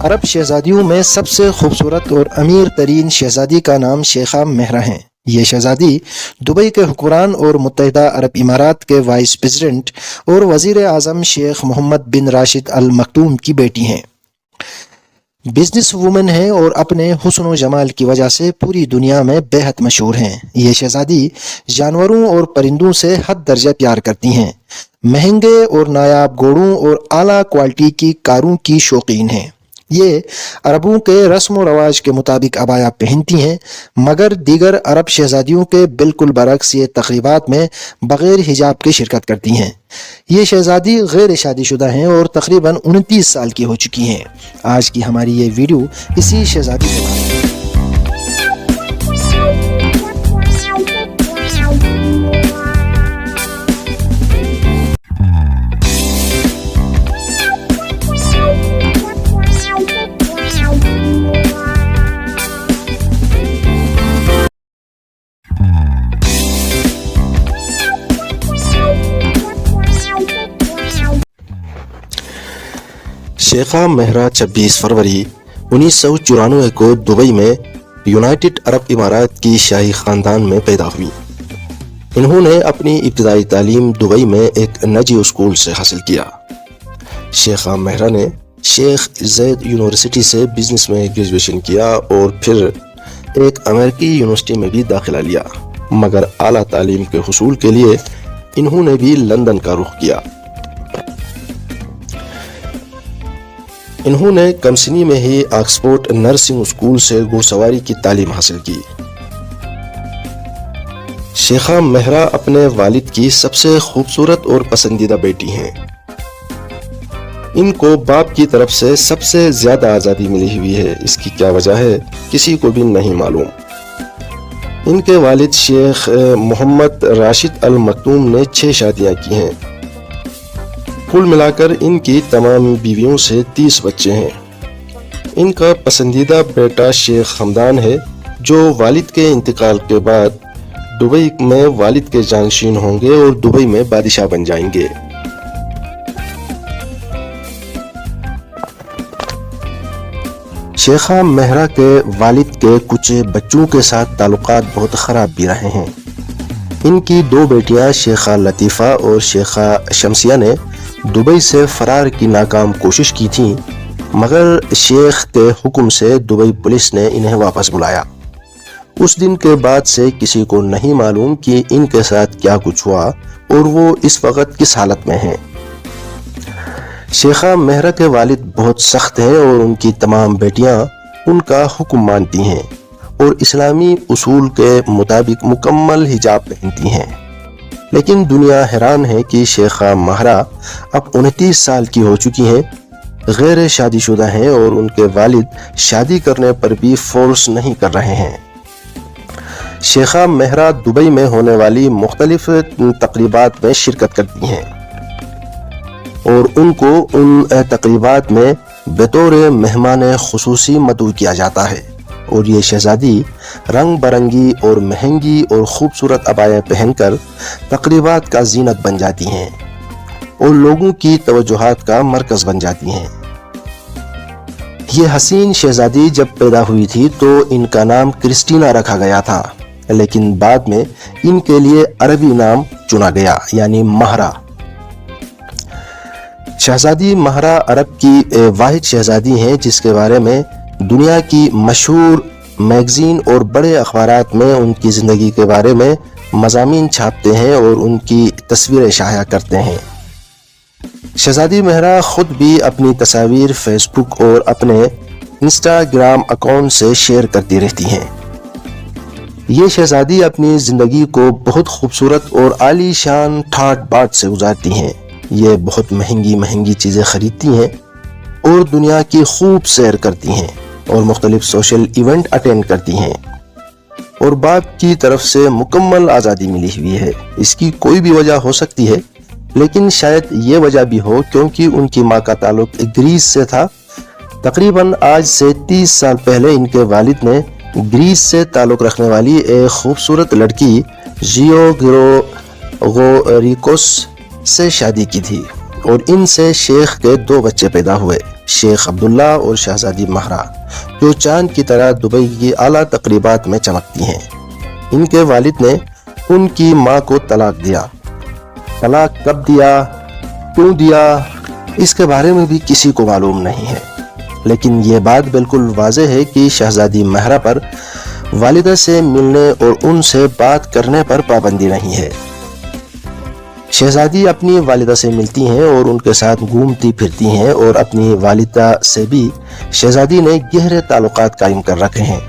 عرب شہزادیوں میں سب سے خوبصورت اور امیر ترین شہزادی کا نام شیخہ مہرہ ہیں۔ یہ شہزادی دبئی کے حکمران اور متحدہ عرب امارات کے وائس پریزیڈنٹ اور وزیر اعظم شیخ محمد بن راشد ال مکتوم کی بیٹی ہیں۔ بزنس وومن ہیں اور اپنے حسن و جمال کی وجہ سے پوری دنیا میں بے حد مشہور ہیں۔ یہ شہزادی جانوروں اور پرندوں سے حد درجہ پیار کرتی ہیں، مہنگے اور نایاب گھوڑوں اور اعلیٰ کوالٹی کی کاروں کی شوقین ہیں۔ یہ عربوں کے رسم و رواج کے مطابق عبایا پہنتی ہیں، مگر دیگر عرب شہزادیوں کے بالکل برعکس یہ تقریبات میں بغیر حجاب کے شرکت کرتی ہیں۔ یہ شہزادی غیر شادی شدہ ہیں اور تقریباً 29 سال کی ہو چکی ہیں۔ آج کی ہماری یہ ویڈیو اسی شہزادی کے بارے میں ہے۔ شیخہ مہرہ 26 فروری 1994 کو دبئی میں یونائٹڈ عرب امارات کی شاہی خاندان میں پیدا ہوئی۔ انہوں نے اپنی ابتدائی تعلیم دبئی میں ایک نجی اسکول سے حاصل کیا۔ شیخہ مہرہ نے شیخ زید یونیورسٹی سے بزنس میں گریجویشن کیا اور پھر ایک امریکی یونیورسٹی میں بھی داخلہ لیا، مگر اعلیٰ تعلیم کے حصول کے لیے انہوں نے بھی لندن کا رخ کیا۔ انہوں نے کم سنی میں ہی آکسفورڈ نرسنگ اسکول سے گھوڑ سواری کی تعلیم حاصل کی۔ شیخہ مہرہ اپنے والد کی سب سے خوبصورت اور پسندیدہ بیٹی ہیں۔ ان کو باپ کی طرف سے سب سے زیادہ آزادی ملی ہوئی ہے۔ اس کی کیا وجہ ہے کسی کو بھی نہیں معلوم۔ ان کے والد شیخ محمد راشد ال مکتوم نے 6 شادیاں کی ہیں۔ کل ملا کر ان کی تمام بیویوں سے 30 بچے ہیں۔ ان کا پسندیدہ بیٹا شیخ حمدان ہے، جو والد کے انتقال کے بعد دبئی میں والد کے جانشین ہوں گے اور دبئی میں بادشاہ بن جائیں گے۔ شیخہ مہرہ کے والد کے کچھ بچوں کے ساتھ تعلقات بہت خراب بھی رہے ہیں۔ ان کی 2 بیٹیاں شیخہ لطیفہ اور شیخہ شمسیہ نے دبئی سے فرار کی ناکام کوشش کی تھی، مگر شیخ کے حکم سے دبئی پولیس نے انہیں واپس بلایا۔ اس دن کے بعد سے کسی کو نہیں معلوم کہ ان کے ساتھ کیا کچھ ہوا اور وہ اس وقت کس حالت میں ہیں۔ شیخہ مہرہ کے والد بہت سخت ہیں اور ان کی تمام بیٹیاں ان کا حکم مانتی ہیں اور اسلامی اصول کے مطابق مکمل حجاب پہنتی ہیں۔ لیکن دنیا حیران ہے کہ شیخہ مہرہ اب 29 سال کی ہو چکی ہیں، غیر شادی شدہ ہیں اور ان کے والد شادی کرنے پر بھی فورس نہیں کر رہے ہیں۔ شیخہ مہرہ دبئی میں ہونے والی مختلف تقریبات میں شرکت کرتی ہیں اور ان کو ان تقریبات میں بطور مہمان خصوصی مدعو کیا جاتا ہے، اور یہ شہزادی رنگ برنگی اور مہنگی اور خوبصورت عبایا پہن کر تقریبات کا زینت بن جاتی ہیں اور لوگوں کی توجہات کا مرکز بن جاتی ہیں۔ یہ حسین شہزادی جب پیدا ہوئی تھی تو ان کا نام کرسٹینا رکھا گیا تھا، لیکن بعد میں ان کے لیے عربی نام چنا گیا، یعنی مہرہ۔ شہزادی مہرہ عرب کی واحد شہزادی ہیں جس کے بارے میں دنیا کی مشہور میگزین اور بڑے اخبارات میں ان کی زندگی کے بارے میں مضامین چھاپتے ہیں اور ان کی تصویریں شائع کرتے ہیں۔ شہزادی مہرہ خود بھی اپنی تصاویر فیس بک اور اپنے انسٹاگرام اکاؤنٹ سے شیئر کرتی رہتی ہیں۔ یہ شہزادی اپنی زندگی کو بہت خوبصورت اور عالی شان ٹھاٹ باٹ سے گزارتی ہیں۔ یہ بہت مہنگی چیزیں خریدتی ہیں اور دنیا کی خوب سیر کرتی ہیں اور مختلف سوشل ایونٹ اٹینڈ کرتی ہیں، اور باپ کی طرف سے مکمل آزادی ملی ہوئی ہے۔ اس کی کوئی بھی وجہ ہو سکتی ہے، لیکن شاید یہ وجہ بھی ہو کیونکہ ان کی ماں کا تعلق گریس سے تھا۔ تقریباً آج سے 30 سال پہلے ان کے والد نے گریس سے تعلق رکھنے والی ایک خوبصورت لڑکی جیو گریگوریکوس سے شادی کی تھی اور ان سے شیخ کے 2 بچے پیدا ہوئے۔ شیخ عبداللہ اور شہزادی مہرہ، جو چاند کی طرح دبئی کی اعلیٰ تقریبات میں چمکتی ہیں۔ ان کے والد نے ان کی ماں کو طلاق دیا۔ طلاق کب دیا، کیوں دیا، اس کے بارے میں بھی کسی کو معلوم نہیں ہے، لیکن یہ بات بالکل واضح ہے کہ شہزادی مہرہ پر والدہ سے ملنے اور ان سے بات کرنے پر پابندی نہیں ہے۔ شہزادی اپنی والدہ سے ملتی ہیں اور ان کے ساتھ گھومتی پھرتی ہیں، اور اپنی والدہ سے بھی شہزادی نے گہرے تعلقات قائم کر رکھے ہیں۔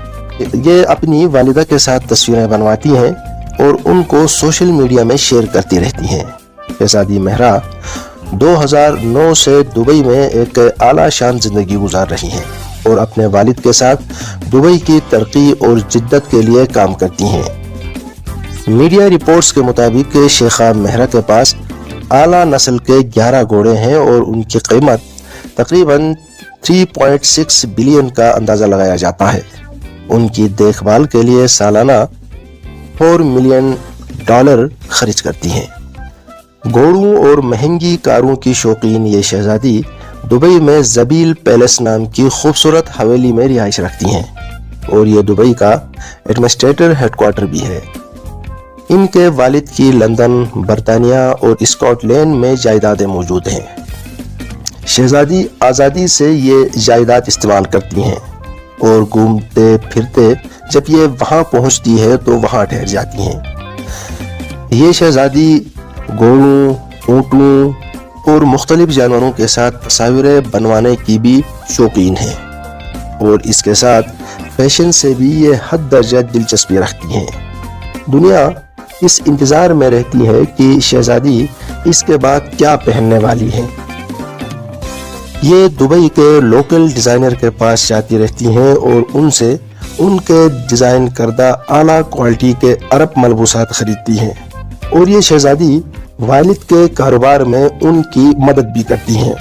یہ اپنی والدہ کے ساتھ تصویریں بنواتی ہیں اور ان کو سوشل میڈیا میں شیئر کرتی رہتی ہیں۔ شہزادی مہرہ 2009 سے دبئی میں ایک اعلیٰ شان زندگی گزار رہی ہیں اور اپنے والد کے ساتھ دبئی کی ترقی اور جدت کے لیے کام کرتی ہیں۔ میڈیا رپورٹس کے مطابق شیخہ مہرہ کے پاس اعلیٰ نسل کے 11 گھوڑے ہیں اور ان کی قیمت تقریباً 3.6 بلین کا اندازہ لگایا جاتا ہے۔ ان کی دیکھ بھال کے لیے سالانہ $4 ملین خرچ کرتی ہیں۔ گھوڑوں اور مہنگی کاروں کی شوقین یہ شہزادی دبئی میں زبیل پیلس نام کی خوبصورت حویلی میں رہائش رکھتی ہیں، اور یہ دبئی کا ایڈمنسٹریٹر ہیڈ کوارٹر بھی ہے۔ ان کے والد کی لندن، برطانیہ اور اسکاٹ لینڈ میں جائیدادیں موجود ہیں۔ شہزادی آزادی سے یہ جائیداد استعمال کرتی ہیں اور گھومتے پھرتے جب یہ وہاں پہنچتی ہے تو وہاں ٹھہر جاتی ہیں۔ یہ شہزادی گھوڑوں، اونٹوں اور مختلف جانوروں کے ساتھ تصاویریں بنوانے کی بھی شوقین ہیں، اور اس کے ساتھ فیشن سے بھی یہ حد درجہ دلچسپی رکھتی ہیں۔ دنیا اس انتظار میں رہتی ہے کہ شہزادی اس کے بعد کیا پہننے والی ہے۔ یہ دبئی کے لوکل ڈیزائنر کے پاس جاتی رہتی ہیں اور ان سے ان کے ڈیزائن کردہ اعلیٰ کوالٹی کے عرب ملبوسات خریدتی ہیں، اور یہ شہزادی والد کے کاروبار میں ان کی مدد بھی کرتی ہیں۔